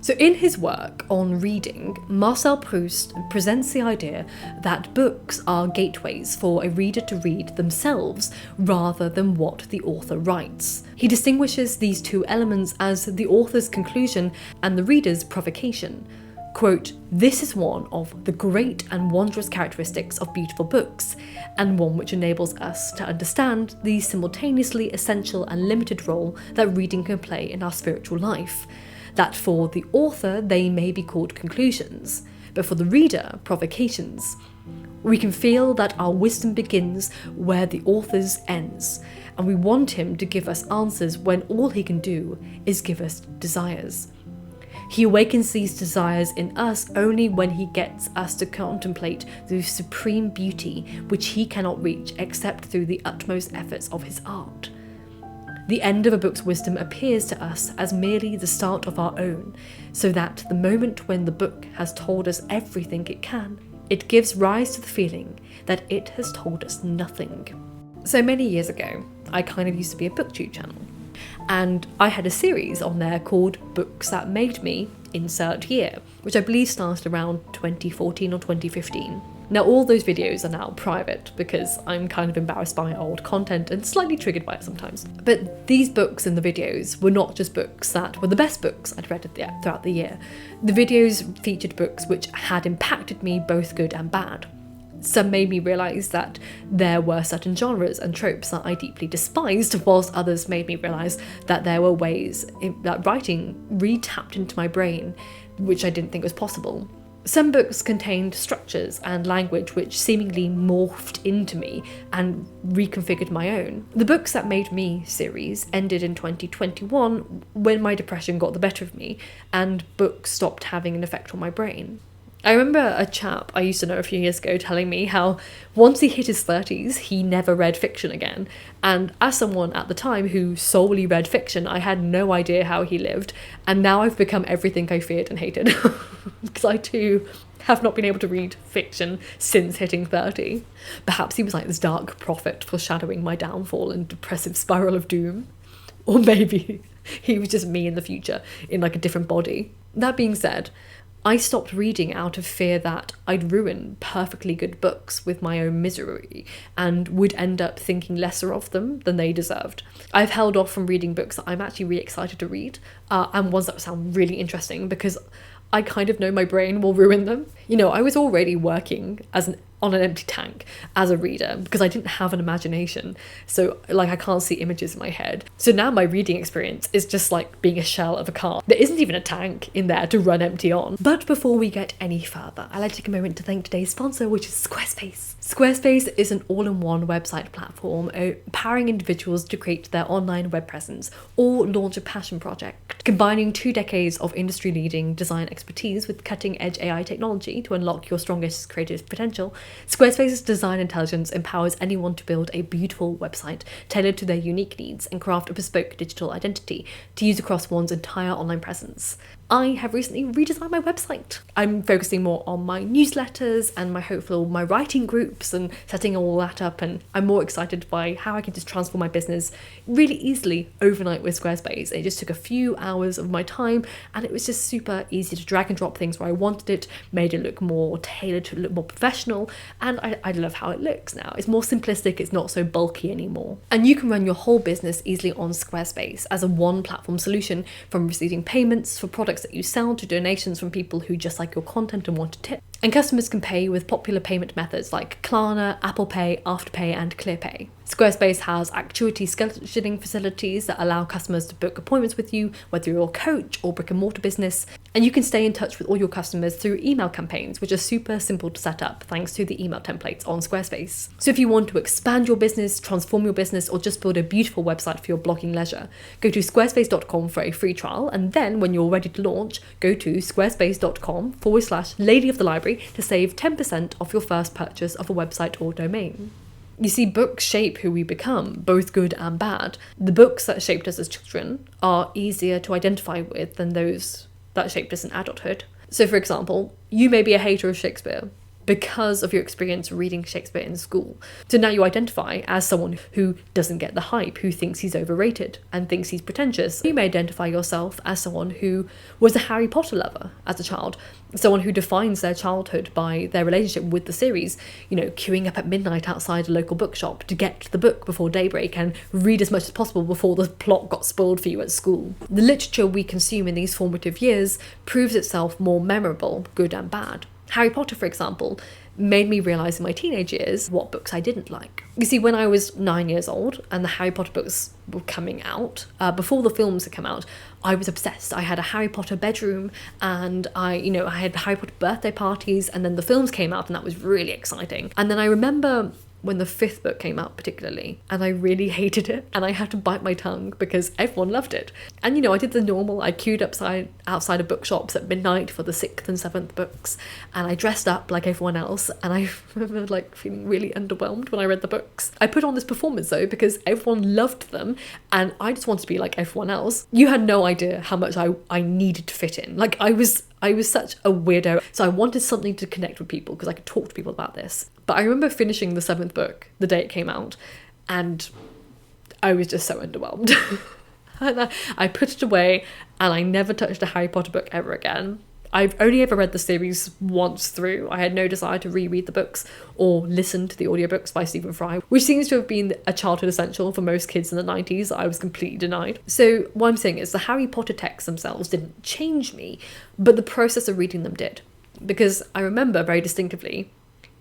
So in his work on reading, Marcel Proust presents the idea that books are gateways for a reader to read themselves rather than what the author writes. He distinguishes these two elements as the author's conclusion and the reader's provocation. Quote, "This is one of the great and wondrous characteristics of beautiful books, and one which enables us to understand the simultaneously essential and limited role that reading can play in our spiritual life. That for the author they may be called conclusions, but for the reader, provocations. We can feel that our wisdom begins where the author's ends, and we want him to give us answers when all he can do is give us desires. He awakens these desires in us only when he gets us to contemplate the supreme beauty which he cannot reach except through the utmost efforts of his art. The end of a book's wisdom appears to us as merely the start of our own, so that the moment when the book has told us everything it can, it gives rise to the feeling that it has told us nothing." So many years ago, I kind of used to be a booktube channel, and I had a series on there called Books That Made Me, insert year, which I believe started around 2014 or 2015. Now all those videos are now private because I'm kind of embarrassed by my old content and slightly triggered by it sometimes. But these books in the videos were not just books that were the best books I'd read throughout the year. The videos featured books which had impacted me, both good and bad. Some made me realise that there were certain genres and tropes that I deeply despised, whilst others made me realise that there were ways that writing re-tapped into my brain which I didn't think was possible. Some books contained structures and language which seemingly morphed into me and reconfigured my own. The Books That Made Me series ended in 2021 when my depression got the better of me and books stopped having an effect on my brain. I remember a chap I used to know a few years ago telling me how once he hit his 30s, he never read fiction again. And as someone at the time who solely read fiction, I had no idea how he lived. And now I've become everything I feared and hated. Because I too have not been able to read fiction since hitting 30. Perhaps he was like this dark prophet foreshadowing my downfall and depressive spiral of doom. Or maybe he was just me in the future in like a different body. That being said, I stopped reading out of fear that I'd ruin perfectly good books with my own misery and would end up thinking lesser of them than they deserved. I've held off from reading books that I'm actually really excited to read and ones that sound really interesting because I kind of know my brain will ruin them. You know, I was already working on an empty tank as a reader because I didn't have an imagination. So like I can't see images in my head. So now my reading experience is just like being a shell of a car. There isn't even a tank in there to run empty on. But before we get any further, I'd like to take a moment to thank today's sponsor, which is Squarespace. Squarespace is an all-in-one website platform empowering individuals to create their online web presence or launch a passion project, combining 2 decades of industry-leading design expertise with cutting-edge AI technology to unlock your strongest creative potential. Squarespace's design intelligence empowers anyone to build a beautiful website tailored to their unique needs and craft a bespoke digital identity to use across one's entire online presence. I have recently redesigned my website. I'm focusing more on my newsletters and my writing groups and setting all that up, and I'm more excited by how I can just transform my business really easily overnight with Squarespace. It just took a few hours of my time and it was just super easy to drag and drop things where I wanted it, made it look more tailored to look more professional, and I love how it looks now. It's more simplistic, it's not so bulky anymore. And you can run your whole business easily on Squarespace as a one-platform solution, from receiving payments for products that you sell to donations from people who just like your content and want a tip. And customers can pay with popular payment methods like Klarna, Apple Pay, Afterpay and ClearPay. Squarespace has activity scheduling facilities that allow customers to book appointments with you, whether you're a coach or brick and mortar business, and you can stay in touch with all your customers through email campaigns, which are super simple to set up thanks to the email templates on Squarespace. So if you want to expand your business, transform your business, or just build a beautiful website for your blogging leisure, go to squarespace.com for a free trial, and then when you're ready to launch, go to squarespace.com/Lady of the Library to save 10% off your first purchase of a website or domain. You see, books shape who we become, both good and bad. The books that shaped us as children are easier to identify with than those that shaped us in adulthood. So for example, you may be a hater of Shakespeare, because of your experience reading Shakespeare in school. So now you identify as someone who doesn't get the hype, who thinks he's overrated and thinks he's pretentious. You may identify yourself as someone who was a Harry Potter lover as a child, someone who defines their childhood by their relationship with the series, you know, queuing up at midnight outside a local bookshop to get the book before daybreak and read as much as possible before the plot got spoiled for you at school. The literature we consume in these formative years proves itself more memorable, good and bad. Harry Potter, for example, made me realise in my teenage years what books I didn't like. You see, when I was 9 years old and the Harry Potter books were coming out, before the films had come out, I was obsessed. I had a Harry Potter bedroom and I had Harry Potter birthday parties, and then the films came out and that was really exciting. And then I remember when the 5th book came out particularly, and I really hated it, and I had to bite my tongue because everyone loved it. And I did the normal, I queued outside of bookshops at midnight for the 6th and 7th books, and I dressed up like everyone else, and I remember feeling really underwhelmed when I read the books. I put on this performance though because everyone loved them, and I just wanted to be like everyone else. You had no idea how much I needed to fit in. I was such a weirdo, so I wanted something to connect with people because I could talk to people about this. But I remember finishing the 7th book the day it came out, and I was just so underwhelmed. And I put it away, and I never touched a Harry Potter book ever again. I've only ever read the series once through. I had no desire to reread the books or listen to the audiobooks by Stephen Fry, which seems to have been a childhood essential for most kids in the 90s that I was completely denied. So what I'm saying is the Harry Potter texts themselves didn't change me, but the process of reading them did. Because I remember very distinctively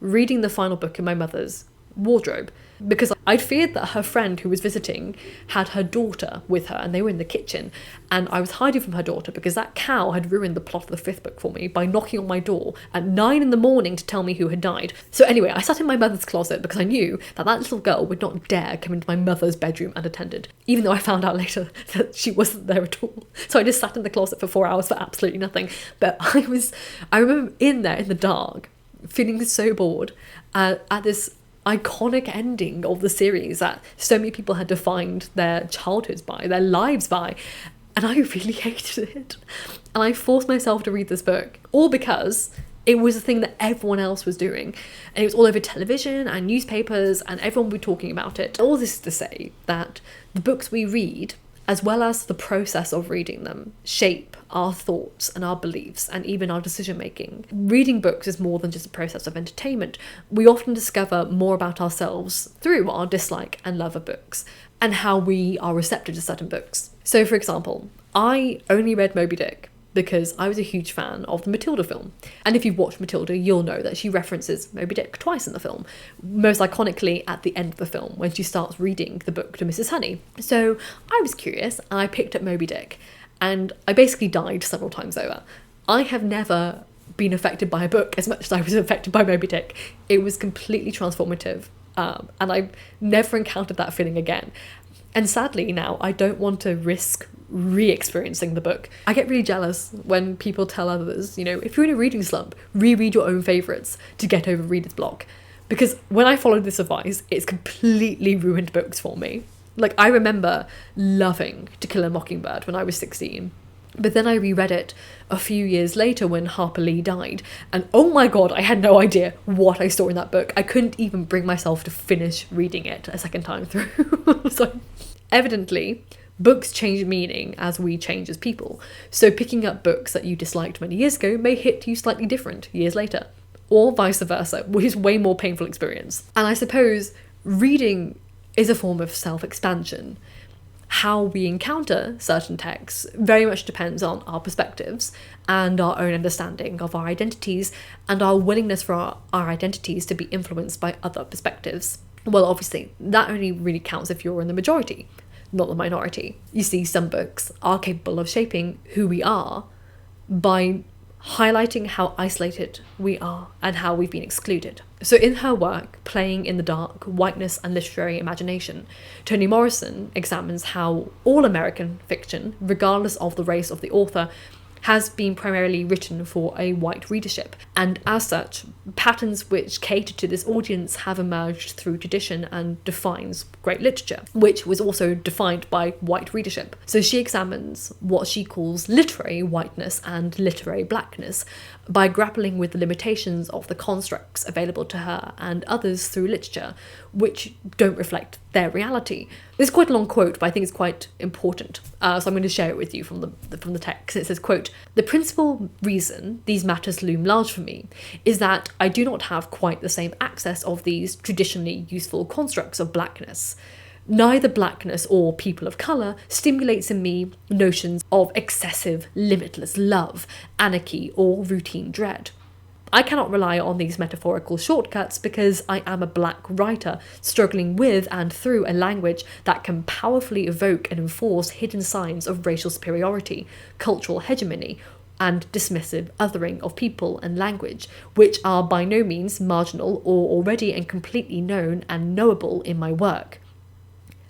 reading the final book in my mother's wardrobe, because I'd feared that her friend who was visiting had her daughter with her and they were in the kitchen, and I was hiding from her daughter because that cow had ruined the plot of the 5th book for me by knocking on my door at 9 a.m. to tell me who had died. So anyway, I sat in my mother's closet because I knew that little girl would not dare come into my mother's bedroom unattended, even though I found out later that she wasn't there at all. So I just sat in the closet for 4 hours for absolutely nothing. But I remember in there in the dark feeling so bored at this iconic ending of the series that so many people had defined their childhoods by, their lives by, and I really hated it. And I forced myself to read this book, all because it was a thing that everyone else was doing, and it was all over television and newspapers and everyone would be talking about it. All this is to say that the books we read, as well as the process of reading them, shape our thoughts and our beliefs and even our decision making. Reading books is more than just a process of entertainment. We often discover more about ourselves through our dislike and love of books and how we are receptive to certain books. So for example, I only read Moby Dick because I was a huge fan of the Matilda film. And if you've watched Matilda, you'll know that she references Moby Dick twice in the film, most iconically at the end of the film when she starts reading the book to Mrs. Honey. So I was curious and I picked up Moby Dick, and I basically died several times over. I have never been affected by a book as much as I was affected by Moby Dick. It was completely transformative, and I've never encountered that feeling again. And sadly now, I don't want to risk re-experiencing the book. I get really jealous when people tell others, if you're in a reading slump, reread your own favourites to get over reader's block. Because when I followed this advice, it's completely ruined books for me. I remember loving To Kill a Mockingbird when I was 16. But then I reread it a few years later when Harper Lee died, and oh my god, I had no idea what I saw in that book. I couldn't even bring myself to finish reading it a second time through. So, evidently, books change meaning as we change as people. So picking up books that you disliked many years ago may hit you slightly different years later, or vice versa, which is way more painful experience. And I suppose reading is a form of self-expansion. How we encounter certain texts very much depends on our perspectives and our own understanding of our identities and our willingness for our identities to be influenced by other perspectives. Well, obviously, that only really counts if you're in the majority, not the minority. You see, some books are capable of shaping who we are by highlighting how isolated we are and how we've been excluded. So in her work, Playing in the Dark, Whiteness and Literary Imagination, Toni Morrison examines how all American fiction, regardless of the race of the author, has been primarily written for a white readership, and as such, patterns which cater to this audience have emerged through tradition and defines great literature, which was also defined by white readership. So she examines what she calls literary whiteness and literary blackness by grappling with the limitations of the constructs available to her and others through literature, which don't reflect their reality. This is quite a long quote, but I think it's quite important, so I'm going to share it with you from the text. It says, quote, "The principal reason these matters loom large for me is that I do not have quite the same access of these traditionally useful constructs of blackness. Neither blackness or people of colour stimulates in me notions of excessive, limitless love, anarchy, or routine dread. I cannot rely on these metaphorical shortcuts because I am a black writer struggling with and through a language that can powerfully evoke and enforce hidden signs of racial superiority, cultural hegemony, and dismissive othering of people and language, which are by no means marginal or already and completely known and knowable in my work.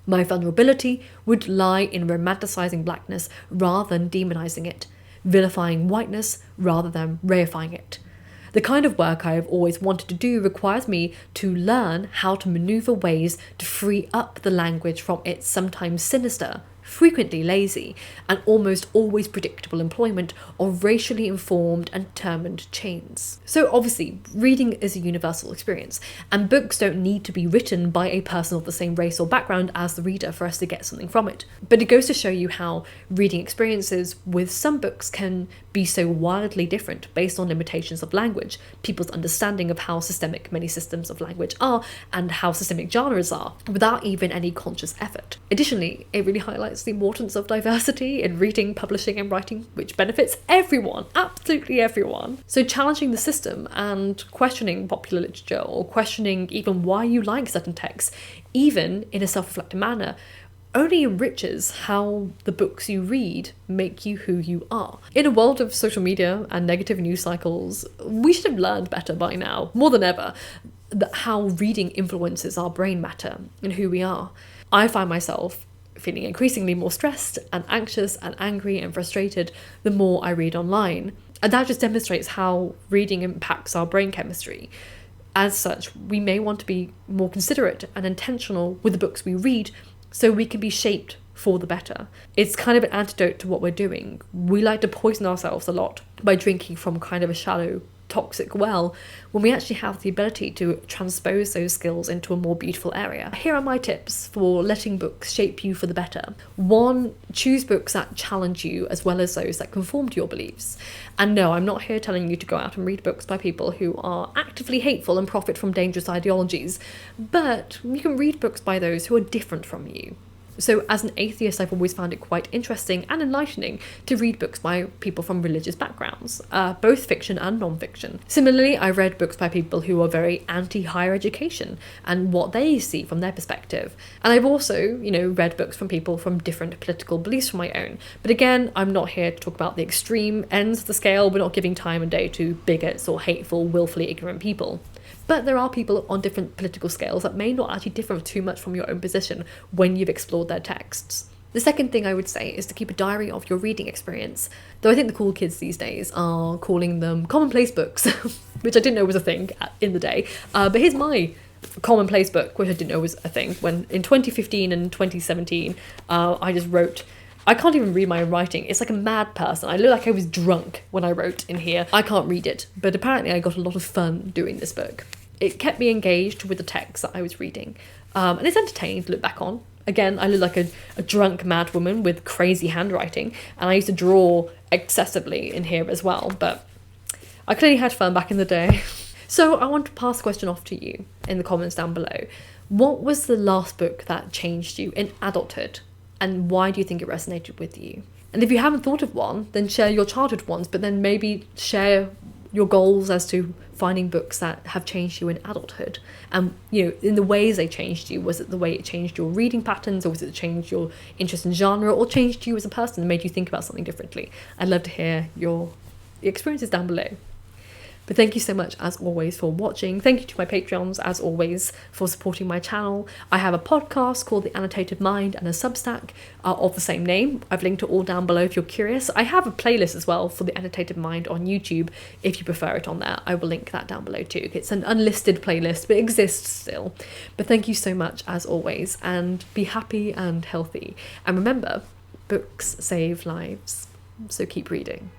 My vulnerability would lie in romanticising blackness rather than demonising it, vilifying whiteness rather than reifying it. The kind of work I have always wanted to do requires me to learn how to manoeuvre ways to free up the language from its sometimes sinister, frequently lazy, and almost always predictable employment of racially informed and determined chains." So obviously, reading is a universal experience, and books don't need to be written by a person of the same race or background as the reader for us to get something from it. But it goes to show you how reading experiences with some books can be so wildly different based on limitations of language, people's understanding of how systemic many systems of language are, and how systemic genres are, without even any conscious effort. Additionally, it really highlights the importance of diversity in reading, publishing, and writing, which benefits everyone, absolutely everyone. So challenging the system and questioning popular literature, or questioning even why you like certain texts, even in a self-reflective manner, only enriches how the books you read make you who you are. In a world of social media and negative news cycles, we should have learned better by now, more than ever, that how reading influences our brain matter and who we are. I find myself feeling increasingly more stressed and anxious and angry and frustrated the more I read online. And that just demonstrates how reading impacts our brain chemistry. As such, we may want to be more considerate and intentional with the books we read so we can be shaped for the better. It's kind of an antidote to what we're doing. We like to poison ourselves a lot by drinking from kind of a shallow, toxic well, when we actually have the ability to transpose those skills into a more beautiful area. Here are my tips for letting books shape you for the better. 1, choose books that challenge you as well as those that conform to your beliefs. And no, I'm not here telling you to go out and read books by people who are actively hateful and profit from dangerous ideologies, but you can read books by those who are different from you. So as an atheist, I've always found it quite interesting and enlightening to read books by people from religious backgrounds, both fiction and non-fiction. Similarly, I read books by people who are very anti-higher education and what they see from their perspective. And I've also, read books from people from different political beliefs from my own. But again, I'm not here to talk about the extreme ends of the scale. We're not giving time and day to bigots or hateful, willfully ignorant people. But there are people on different political scales that may not actually differ too much from your own position when you've explored their texts. The second thing I would say is to keep a diary of your reading experience, though I think the cool kids these days are calling them commonplace books, which I didn't know was a thing in the day. But here's my commonplace book, which I didn't know was a thing, when in 2015 and 2017 I just wrote. I can't even read my own writing. It's like a mad person. I look like I was drunk when I wrote in here. I can't read it, but apparently I got a lot of fun doing this book. It kept me engaged with the text that I was reading. And it's entertaining to look back on. Again, I look like a drunk mad woman with crazy handwriting, and I used to draw excessively in here as well, but I clearly had fun back in the day. So I want to pass the question off to you in the comments down below. What was the last book that changed you in adulthood? And why do you think it resonated with you? And if you haven't thought of one, then share your childhood ones, but then maybe share your goals as to finding books that have changed you in adulthood. And, in the ways they changed you. Was it the way it changed your reading patterns, or was it changed your interest in genre, or changed you as a person and made you think about something differently? I'd love to hear your experiences down below. But thank you so much, as always, for watching. Thank you to my Patreons, as always, for supporting my channel. I have a podcast called The Annotated Mind and a Substack of the same name. I've linked it all down below if you're curious. I have a playlist as well for The Annotated Mind on YouTube, if you prefer it on there. I will link that down below too. It's an unlisted playlist, but it exists still. But thank you so much, as always, and be happy and healthy. And remember, books save lives, so keep reading.